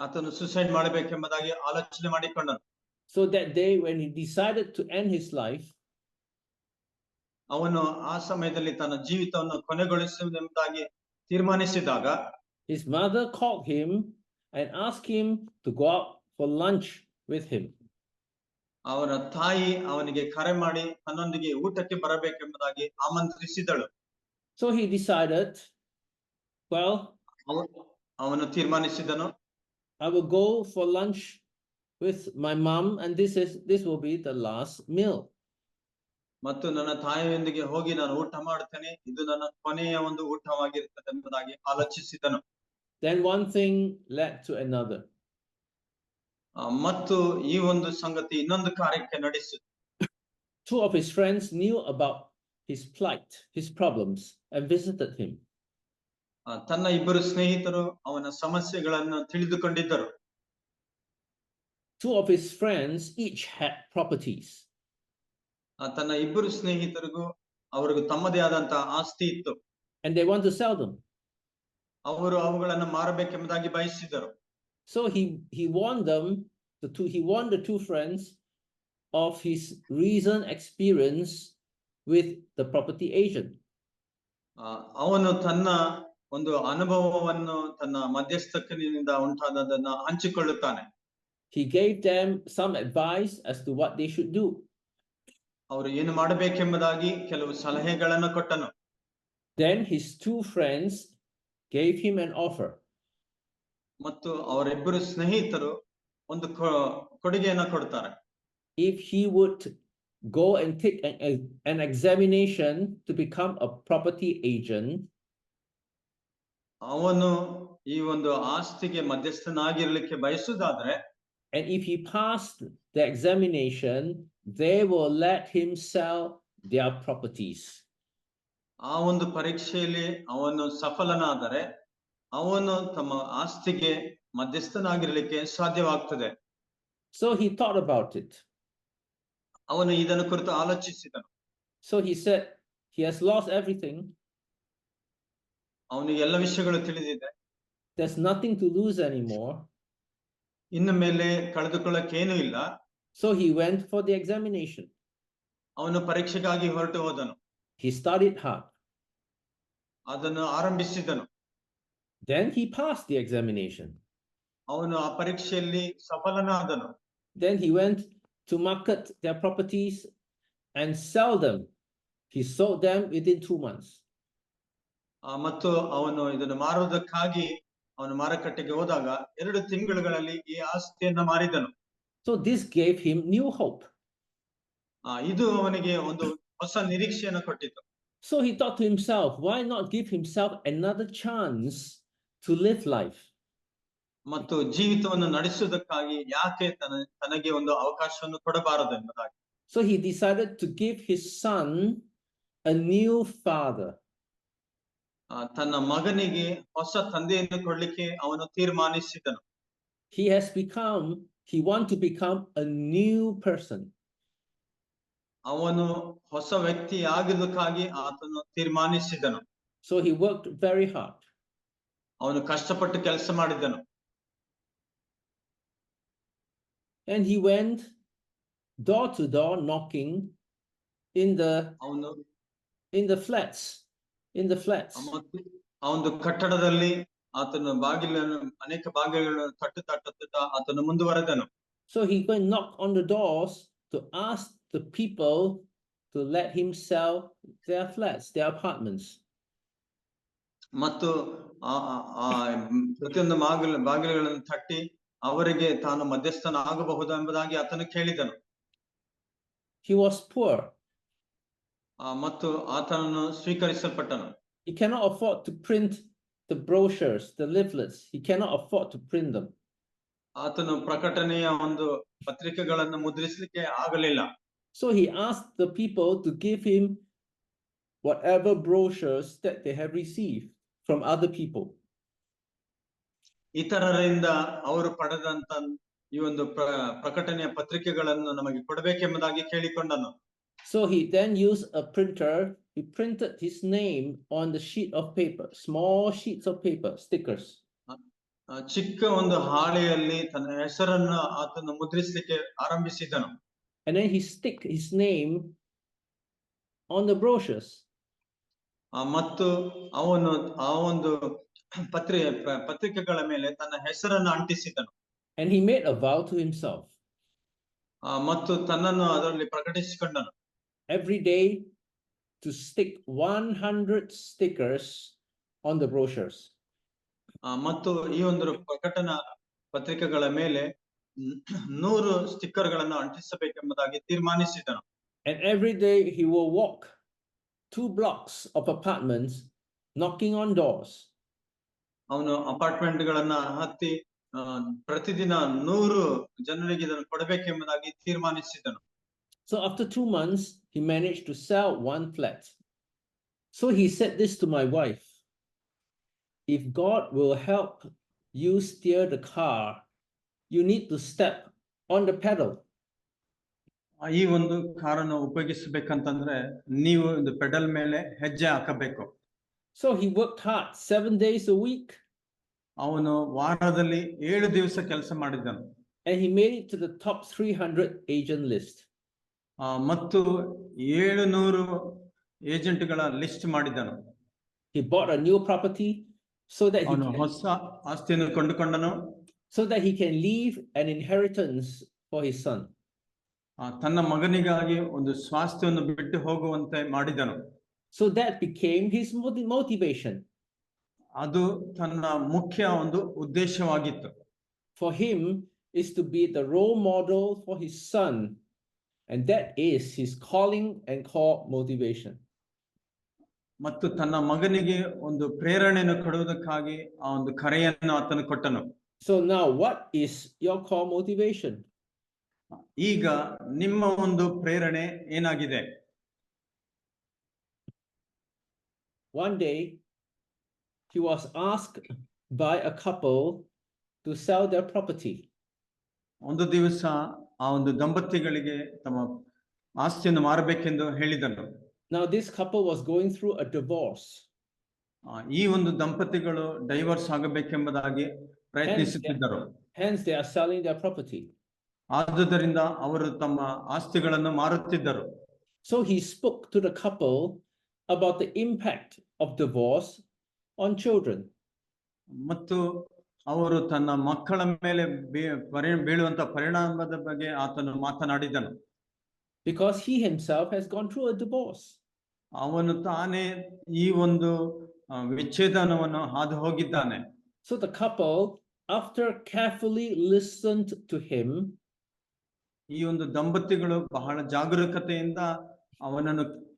ಆತನು ಸುಸೈಡ್ ಮಾಡಬೇಕೆಂಬುದಾಗಿ ಆಲೋಚನೆ ಮಾಡಿಕೊಂಡನು. So that day when he decided to end his life, ಅವನು ಆ ಸಮಯದಲ್ಲಿ ತನ್ನ ಜೀವಿತವನ್ನು ಕೊನೆಗೊಳಿಸುವುದೆಂಬುದಾಗಿ ತೀರ್ಮಾನಿಸಿದಾಗ his mother called him and asked him to go out for lunch with him. ಅವನ ತಾಯಿ ಅವನಿಗೆ ಕರೆ ಮಾಡಿ ತನ್ನೊಂದಿಗೆ ಊಟಕ್ಕೆ ಬರಬೇಕೆಂಬುದಾಗಿ ಆಮಂತ್ರಿಸಿದಳು. So he decided, well, ಅವನು ತೀರ್ಮಾನಿಸಿದನು, I will go for lunch with my mom and this will be the last meal. ಮತ್ತು ನನ್ನ ತಾಯಿಯೊಂದಿಗೆ ಹೋಗಿ ನಾನು ಊಟ ಮಾಡುತ್ತೇನೆ, ಇದು ನನ್ನ ಕೊನೆಯ ಒಂದು ಊಟವಾಗಿರುತ್ತದೆ ಎಂಬುದಾಗಿ ಆಲೋಚಿಸಿದನು. Then one thing led to another. ಮತ್ತು ಈ ಒಂದು ಸಂಗತಿ ಇನ್ನೊಂದು ಕಾರ್ಯಕ್ಕೆ ನಡೆಸಿತು. Two of his friends knew about his plight, his problems, and visited him. ತನ್ನ ಇಬ್ಬರು ಸ್ನೇಹಿತರು ಅವನ ಸಮಸ್ಯೆಗಳನ್ನು ತಿಳಿದುಕೊಂಡಿದ್ದರು. Two of his friends each had properties. ತನ್ನ ಇಬ್ಬರು ಸ್ನೇಹಿತರಿಗೂ ಅವರಿಗೂ ತಮ್ಮದೇ ಆದಂತಹ ಆಸ್ತಿ ಇತ್ತು. And they want to sell them. ಅವರು ಅವುಗಳನ್ನು ಮಾರಬೇಕೆಂಬುದಾಗಿ ಬಯಸಿದರು. So he warned them, he warned the two friends of his recent experience with the property agent. ಅವನು ತನ್ನ ಒಂದು ಅನುಭವವನ್ನು ತನ್ನ ಮಧ್ಯಸ್ಥಕನಿಂದ ಉಂಟಾದದನ್ನು ಹಂಚಿಕೊಳ್ಳುತ್ತಾನೆ. He gave them some advice as to what they should do. ಅವರು ಏನು ಮಾಡಬೇಕೆಂಬುದಾಗಿ ಕೆಲವು ಸಲಹೆಗಳನ್ನು ಕೊಟ್ಟನು. Then his two friends gave him an offer. ಮತ್ತು ಅವರಿಬ್ಬರು ಸ್ನೇಹಿತರು ಒಂದು ಕೊಡುಗೆಯನ್ನು ಕೊಡ್ತಾರೆ. If he would go and take an examination to become a property agent, ಅವನು ಈ ಒಂದು ಆಸ್ತಿಗೆ ಮಧ್ಯಸ್ಥನಾಗಿರಲಿಕ್ಕೆ ಬಯಸುವುದಾದ್ರೆ, and if he passed the examination, they will let him sell their properties. ಆ ಒಂದು ಪರೀಕ್ಷೆಯಲ್ಲಿ ಅವನು ಸಫಲನಾದರೆ ಅವನು ತಮ್ಮ ಆಸ್ತಿಗೆ ಮಧ್ಯಸ್ಥನಾಗಿರಲಿಕ್ಕೆ ಸಾಧ್ಯವಾಗ್ತದೆ. So he thought about it. ಅವನು ಇದನ್ನು ಕುರಿತು ಆಲೋಚಿಸಿದನು. So he said he has lost everything. ಅವನಿಗೆ ಎಲ್ಲ ವಿಷಯಗಳು ತಿಳಿದಿದೆ. There's nothing to lose anymore. ಇನ್ನು ಮೇಲೆ ಕಳೆದುಕೊಳ್ಳಕ್ಕೆ ಏನೂ ಇಲ್ಲ. So he went for the examination. ಅವನು ಪರೀಕ್ಷೆಗಾಗಿ ಹೊರಟು ಹೋದನು. He studied hard. ಅದನ್ನು ಆರಂಭಿಸಿದನು. Then he passed the examination. ಅವನು ಆ ಪರೀಕ್ಷೆಯಲ್ಲಿ ಸಫಲನಾದನು. Then he went to market their properties and sell them. He sold them within 2 months. ಮತ್ತು ಅವನು ಇದನ್ನು ಮಾರುವುದಕ್ಕಾಗಿ ಅವನು ಮಾರುಕಟ್ಟೆಗೆ ಹೋದಾಗ 2 ತಿಂಗಳುಗಳಲ್ಲಿ ಈ ಆಸ್ತಿಯನ್ನು ಮಾರಿದನು. So this gave him new hope. ಇದು ಅವನಿಗೆ ಒಂದು ಹೊಸ ನಿರೀಕ್ಷೆಯನ್ನು ಕೊಟ್ಟಿತು. So he thought to himself, why not give himself another chance to live life? ಮತ್ತು ಜೀವಿತವನ್ನು ನಡೆಸುವುದಕ್ಕಾಗಿ ಯಾಕೆ ತನಗೆ ಒಂದು ಅವಕಾಶವನ್ನು ಕೊಡಬಾರದು ಎಂಬುದಾಗಿ. So he decided to give his son a new father. ತನ್ನ ಮಗನಿಗೆ ಹೊಸ ತಂದೆಯನ್ನು ಕೊಡ್ಲಿಕ್ಕೆ ಅವನು ತೀರ್ಮಾನಿಸಿದನು. He want to become a new person. ಅವನು ಹೊಸ ವ್ಯಕ್ತಿ ಆಗುವುದಕ್ಕಾಗಿ ಆತನು ತೀರ್ಮಾನಿಸಿದನು. So he worked very hard. ಅವನು ಕಷ್ಟಪಟ್ಟು ಕೆಲಸ ಮಾಡಿದನು. And he went door to door knocking in the flats. ಆ ಒಂದು ಕಟ್ಟಡದಲ್ಲಿ ಆತನು ಅನೇಕ ಬಾಗಿಲುಗಳನ್ನು ತಟ್ಟುತ್ತಾ ಆತನು ಮುಂದುವರೆದನು. So he went knock on the doors to ask the people to let him sell their flats, their apartments. ಮತ್ತು ಪ್ರತಿಯೊಂದು ಬಾಗಿಲುಗಳನ್ನು ತಟ್ಟಿ ಅವರಿಗೆ ತಾನು ಮಧ್ಯಸ್ಥನ ಆಗಬಹುದು ಎಂಬುದಾಗಿ ಆತನು ಕೇಳಿದನು. He was poor. ಮತ್ತು ಆತನನ್ನು ಸ್ವೀಕರಿಸಲ್ಪಟ್ಟನು. He cannot afford to print the brochures, the leaflets. He cannot afford to print them. ಆತನು ಪ್ರಕಟಣೆಯ ಒಂದು ಪತ್ರಿಕೆಗಳನ್ನು ಮುದ್ರಿಸಲಿಕ್ಕೆ ಆಗಲಿಲ್ಲ. So he asked the people to give him whatever brochures that they have received from other people. ಇತರರಿಂದ ಅವರು ಪಡೆದಂತ ಈ ಒಂದು ಪ್ರಕಟಣೆಯ ಪತ್ರಿಕೆಗಳನ್ನು ನಮಗೆ ಕೊಡಬೇಕೆಂಬುದಾಗಿ ಕೇಳಿಕೊಂಡನು. So he then used a printer. He printed his name on the sheet of paper, small sheets of paper, stickers. ಚಿಕ್ಕ ಒಂದು ಹಾಳೆಯಲ್ಲಿ ತನ್ನ ಹೆಸರನ್ನು ಆತನು ಮುದ್ರಿಸಲಿಕ್ಕೆ ಆರಂಭಿಸಿದನು. And then he stick his name on the brochures. ಮತ್ತು ಅವನು ಆ ಒಂದು ಪತ್ರಿಕೆಗಳ ಮೇಲೆ ತನ್ನ ಹೆಸರನ್ನು ಅಂಟಿಸಿದನು. And he made a vow to himself. ಮತ್ತು ತನ್ನನ್ನು ಅದರಲ್ಲಿ ಪ್ರಕಟಿಸಿಕೊಂಡನು. Every day to stick 100 stickers on the brochures. ಮತ್ತು ಈ ಒಂದು ಪ್ರಕಟಣಾ ಪತ್ರಿಕೆಗಳ ಮೇಲೆ 100 ಸ್ಟಿಕ್ಕರ್ಗಳನ್ನು ಅಂಟಿಸಬೇಕೆಂಬುದಾಗಿ ತೀರ್ಮಾನಿಸಿದನು. And every day he will walk 2 blocks of apartments knocking on doors. ಅವನು ಅಪಾರ್ಟ್ಮೆಂಟ್ಗಳನ್ನ ಹತ್ತಿ ಪ್ರತಿದಿನ 100 ಜನರಿಗೆ ಇದನ್ನು ಕೊಡಬೇಕೆಂಬುದಾಗಿ ತೀರ್ಮಾನಿಸಿದನು. So after 2 months he managed to sell 1 flat. So he said this to my wife: if God will help you steer the car, you need to step on the pedal. ಈ ಒಂದು ಕಾರನ್ನು ಉಪಯೋಗಿಸಬೇಕಂತಂದ್ರೆ ನೀವು ಒಂದು ಪೆಡಲ್ ಮೇಲೆ ಹೆಜ್ಜೆ ಹಾಕಬೇಕು. So he worked hard 7 days a week. ಅವನು ವಾರದಲ್ಲಿ 7 ದಿವಸ ಕೆಲಸ ಮಾಡಿದನು. And he made it to the top 300 agent list. ಮತ್ತು 700 ಏಜೆಂಟ್ಗಳ ಲಿಸ್ಟ್ ಮಾಡಿದನು. He bought a new property so that ಹೊಸ ಆಸ್ತಿಯನ್ನು ಕೊಂಡುಕೊಂಡನು. So that he can leave an inheritance for his son. ತನ್ನ ಮಗನಿಗಾಗಿ ಒಂದು ಸ್ವಾಸ್ಥ್ಯವನ್ನು ಬಿಟ್ಟು ಹೋಗುವಂತೆ ಮಾಡಿದನು. So that became his motivation. ಅದು ತನ್ನ ಮುಖ್ಯ ಒಂದು ಉದ್ದೇಶವಾಗಿತ್ತು. For him is to be the role model for his son, and that is his calling and core motivation. ಮತ್ತು ತನ್ನ ಮಗನಿಗೆ ಒಂದು ಪ್ರೇರಣೆಯನ್ನು ಕೊಡುವುದಕ್ಕಾಗಿ ಆ ಒಂದು ಕರೆಯನ್ನು ಆತನು ಕೊಟ್ಟನು. So now what is your core motivation? ಈಗ ನಿಮ್ಮ ಒಂದು ಪ್ರೇರಣೆ ಏನಾಗಿದೆ? One day he was asked by a couple to sell their property. ಒಂದು ದಿವಸ ಆ ಒಂದು ದಂಪತಿಗಳಿಗೆ ತಮ್ಮ ಆಸ್ತಿಯನ್ನು ಮಾರಬೇಕೆಂದು ಹೇಳಿದನು. Now this couple was going through a divorce. ಈ ಒಂದು ದಂಪತಿಗಳು divorce ಆಗಬೇಕೆಂಬುದಾಗಿ ಪ್ರಯತ್ನಿಸುತ್ತಿದ್ದರು. Hence they are selling their property. ಆದುದರಿಂದ ಅವರು ತಮ್ಮ ಆಸ್ತಿಗಳನ್ನು ಮಾರುತ್ತಿದ್ದರು. So he spoke to the couple about the impact of divorce on children. ಮತ್ತು ಅವರು ತನ್ನ ಮಕ್ಕಳ ಮೇಲೆ ಬೀಳುವಂತ ಪರಿಣಾಮದ ಬಗ್ಗೆ ಆತನು ಮಾತನಾಡಿದನು. Because he himself has gone through a divorce. ಅವನು ತಾನೇ ಈ ಒಂದು ವಿಚ್ಛೇದನವನ್ನು ಹಾದು ಹೋಗಿದ್ದಾನೆ. So the couple, after carefully listened to him, ಈ ಒಂದು ದಂಪತಿಗಳು ಬಹಳ ಜಾಗರೂಕತೆಯಿಂದ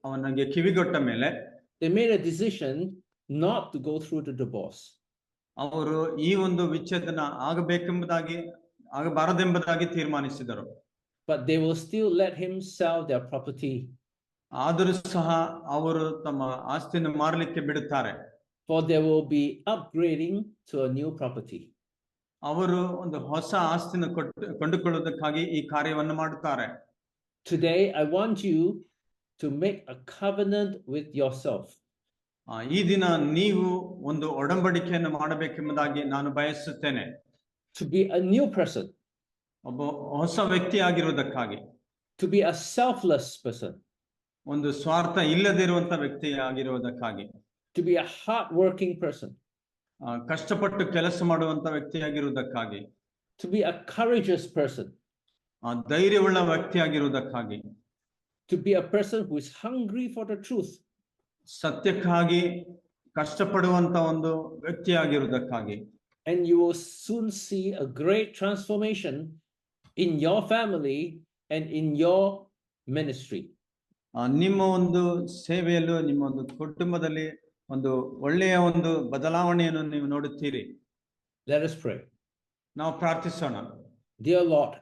ಅವನಿಗೆ ಕಿವಿಗೊಟ್ಟ ಮೇಲೆ they made a decision not to go through the divorce. ಅವರು ಈ ಒಂದು ವಿಚ್ಛೇದನ ಆಗಬಾರದೆಂಬುದಾಗಿ ತೀರ್ಮಾನಿಸಿದರು. But they will still let him sell their property. ಆದರೂ ಸಹ ಅವರು ತಮ್ಮ ಆಸ್ತಿಯನ್ನು ಮಾರಲಿಕ್ಕೆ ಬಿಡುತ್ತಾರೆ. For they will be upgrading to a new property. ಅವರು ಒಂದು ಹೊಸ ಆಸ್ತಿಯನ್ನು ಕೊಂಡುಕೊಳ್ಳುವುದಕ್ಕಾಗಿ ಈ ಕಾರ್ಯವನ್ನು ಮಾಡುತ್ತಾರೆ. Today I want you to make a covenant with yourself. ಈ ದಿನ ನೀವು ಒಂದು ಒಡಂಬಡಿಕೆಯನ್ನು ಮಾಡಬೇಕೆಂಬುದಾಗಿ ನಾನು ಬಯಸುತ್ತೇನೆ. To be a new person. ಒಬ್ಬ ಹೊಸ ವ್ಯಕ್ತಿ ಆಗಿರುವುದಕ್ಕಾಗಿ. To be a selfless person. ಒಂದು ಸ್ವಾರ್ಥ ಇಲ್ಲದಿರುವಂತ ವ್ಯಕ್ತಿ ಆಗಿರುವುದಕ್ಕಾಗಿ. To be a hard-working person. ಕಷ್ಟಪಟ್ಟು ಕೆಲಸ ಮಾಡುವಂತ ವ್ಯಕ್ತಿಯಾಗಿರುವುದಕ್ಕಾಗಿ. To be a courageous person. ಧೈರ್ಯವುಳ್ಳ ವ್ಯಕ್ತಿಯಾಗಿರುವುದಕ್ಕಾಗಿ. To be a person who is hungry for the truth. ಸತ್ಯಕ್ಕಾಗಿ ಕಷ್ಟಪಡುವಂತ ಒಂದು ವ್ಯಕ್ತಿಯಾಗಿರುವುದಕ್ಕಾಗಿ. And you will soon see a great transformation in your family and in your ministry. ನಿಮ್ಮ ಒಂದು ಸೇವೆಯಲ್ಲೂ ನಿಮ್ಮ ಒಂದು ಕುಟುಂಬದಲ್ಲಿ ಒಂದು ಒಳ್ಳೆಯ ಒಂದು ಬದಲಾವಣೆಯನ್ನು ನೀವು ನೋಡುತ್ತೀರಿ. Let us pray. ನಾವು ಪ್ರಾರ್ಥಿಸೋಣ. Dear Lord,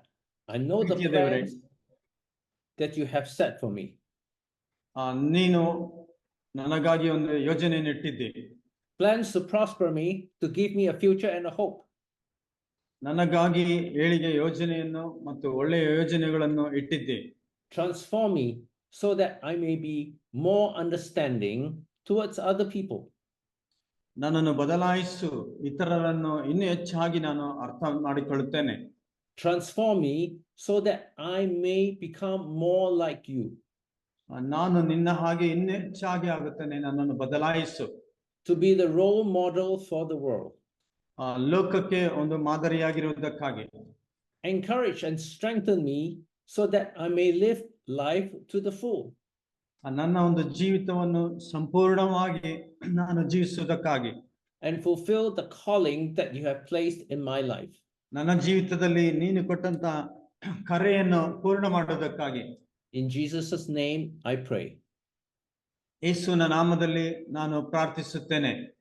I know the plans that you have set for me. ನೀನು ನನಗಾಗಿ ಒಂದು ಯೋಜನೆಯನ್ನು ಇಟ್ಟಿದ್ದಿ. Plans to prosper me, to give me a future and a hope. ನನಗಾಗಿ ಏಳಿಗೆ ಯೋಜನೆಯನ್ನು ಮತ್ತು ಒಳ್ಳೆಯ ಯೋಜನೆಗಳನ್ನು ಇಟ್ಟಿದ್ದಿ. Transform me so that I may be more understanding towards other people. ನನ್ನನ್ನು ಬದಲಾಯಿಸು, ಇತರರನ್ನು ಇನ್ನೂ ಹೆಚ್ಚಾಗಿ ನಾನು ಅರ್ಥ ಮಾಡಿಕೊಳ್ಳುತ್ತೇನೆ. Transform me so that I may become more like you. ನಾನು ನಿನ್ನ ಹಾಗೆ ಇನ್ನೂ ಹೆಚ್ಚಾಗಿ ಆಗುತ್ತೇನೆ, ನನ್ನನ್ನು ಬದಲಾಯಿಸು. to be the role model for the world. ಲೋಕಕ್ಕೆ ಒಂದು ಮಾದರಿಯಾಗಿರುವುದಕ್ಕಾಗಿ. Encourage and strengthen me so that I may live life to the full. ನನ್ನ ಒಂದು ಜೀವಿತವನ್ನು ಸಂಪೂರ್ಣವಾಗಿ ನಾನು ಜೀವಿಸುವುದಕ್ಕಾಗಿ. And fulfill the calling that you have placed in my life. ನನ್ನ ಜೀವಿತದಲ್ಲಿ ನೀನು ಕೊಟ್ಟಂತ ಕರೆಯನ್ನು ಪೂರ್ಣ ಮಾಡುವುದಕ್ಕಾಗಿ. In Jesus' name I pray. ಯೇಸುವಿನ ನಾಮದಲ್ಲಿ ನಾನು ಪ್ರಾರ್ಥಿಸುತ್ತೇನೆ.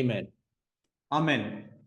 Amen. ಆಮೆನ್.